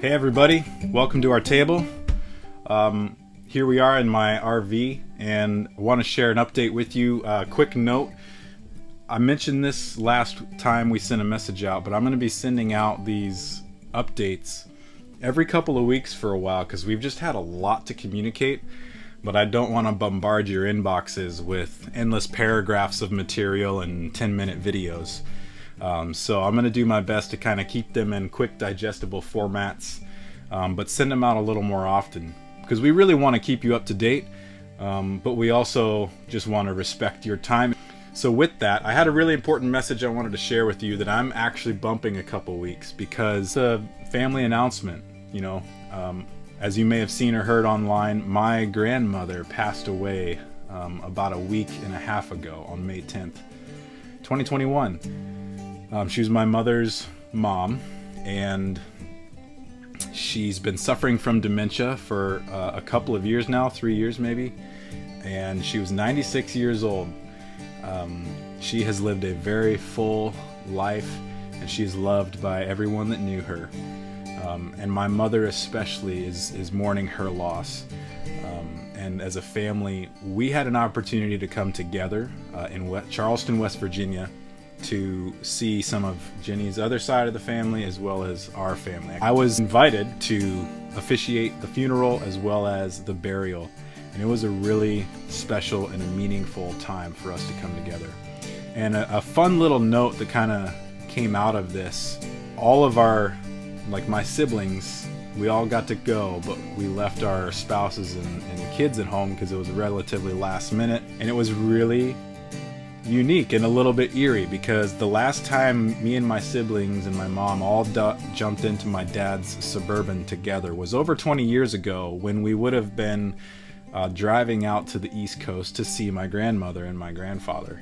Hey everybody, welcome to our table. Here we are in my RV and I want to share an update with you. Quick note, I mentioned this last time we sent a message out, but I'm going to be sending out these updates every couple of weeks for a while because we've just had a lot to communicate, but I don't want to bombard your inboxes with endless paragraphs of material and 10-minute videos. So I'm going to do my best to kind of keep them in quick digestible formats, but send them out a little more often because we really want to keep you up to date, but we also just want to respect your time. So with that, I had a really important message I wanted to share with you that I'm actually bumping a couple weeks because a family announcement. As you may have seen or heard online, my grandmother passed away about a week and a half ago on May 10th, 2021. She was my mother's mom, and she's been suffering from dementia for a couple of years now, 3 years maybe, and she was 96 years old. She has lived a very full life, and she's loved by everyone that knew her. And my mother especially is mourning her loss. And as a family, we had an opportunity to come together in Charleston, West Virginia, to see some of Jenny's other side of the family as well as our family. I was invited to officiate the funeral as well as the burial, and it was a really special and a meaningful time for us to come together. And a fun little note that kind of came out of this, all of our, my siblings, we all got to go, but we left our spouses and kids at home because it was relatively last minute, and it was really unique and a little bit eerie because the last time me and my siblings and my mom all jumped into my dad's Suburban together was over 20 years ago, when we would have been driving out to the East Coast to see my grandmother and my grandfather.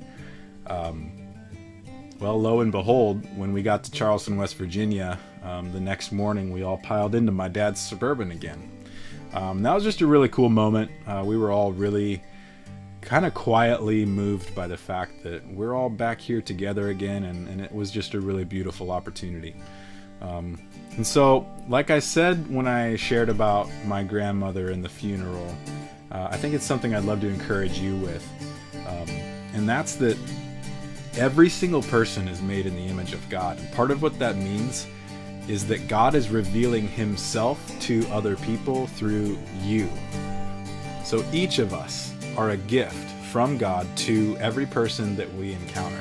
Well, lo and behold, when we got to Charleston, West Virginia, the next morning we all piled into my dad's Suburban again. That was just a really cool moment. We were all really kind of quietly moved by the fact that we're all back here together again, and it was just a really beautiful opportunity. And so, like I said when I shared about my grandmother and the funeral, I think it's something I'd love to encourage you with, and that's that every single person is made in the image of God. And part of what that means is that God is revealing himself to other people through you. So each of us are a gift from God to every person that we encounter.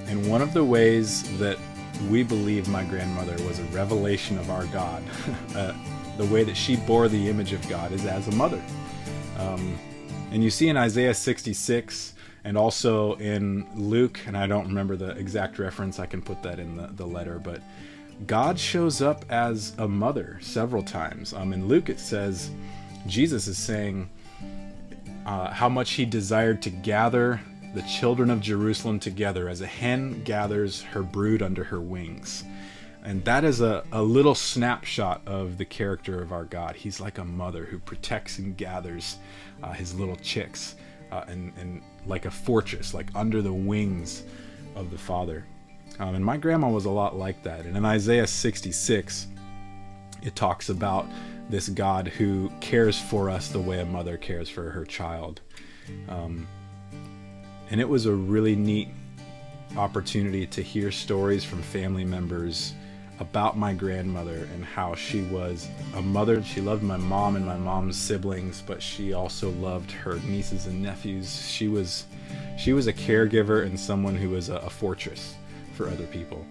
And one of the ways that we believe my grandmother was a revelation of our God, the way that she bore the image of God, is as a mother. And you see in Isaiah 66 and also in Luke, and I don't remember the exact reference, I can put that in the letter, but God shows up as a mother several times. In Luke it says, Jesus is saying how much he desired to gather the children of Jerusalem together as a hen gathers her brood under her wings. And that is a little snapshot of the character of our God. He's like a mother who protects and gathers his little chicks and like a fortress, like under the wings of the Father. And my grandma was a lot like that. And in Isaiah 66, it talks about this God who cares for us the way a mother cares for her child. And it was a really neat opportunity to hear stories from family members about my grandmother and how she was a mother. She loved my mom and my mom's siblings, but she also loved her nieces and nephews. She was a caregiver and someone who was a fortress for other people.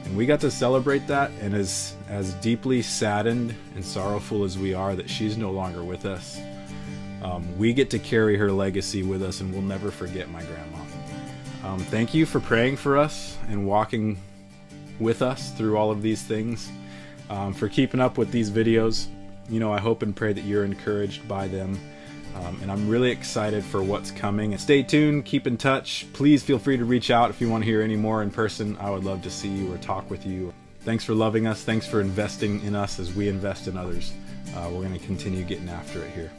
And we got to celebrate that, and as deeply saddened and sorrowful as we are that she's no longer with us, we get to carry her legacy with us, and we'll never forget my grandma. Thank you for praying for us and walking with us through all of these things, for keeping up with these videos. I hope and pray that you're encouraged by them. And I'm really excited for what's coming. And stay tuned, keep in touch. Please feel free to reach out if you want to hear any more in person. I would love to see you or talk with you. Thanks for loving us. Thanks for investing in us as we invest in others. We're going to continue getting after it here.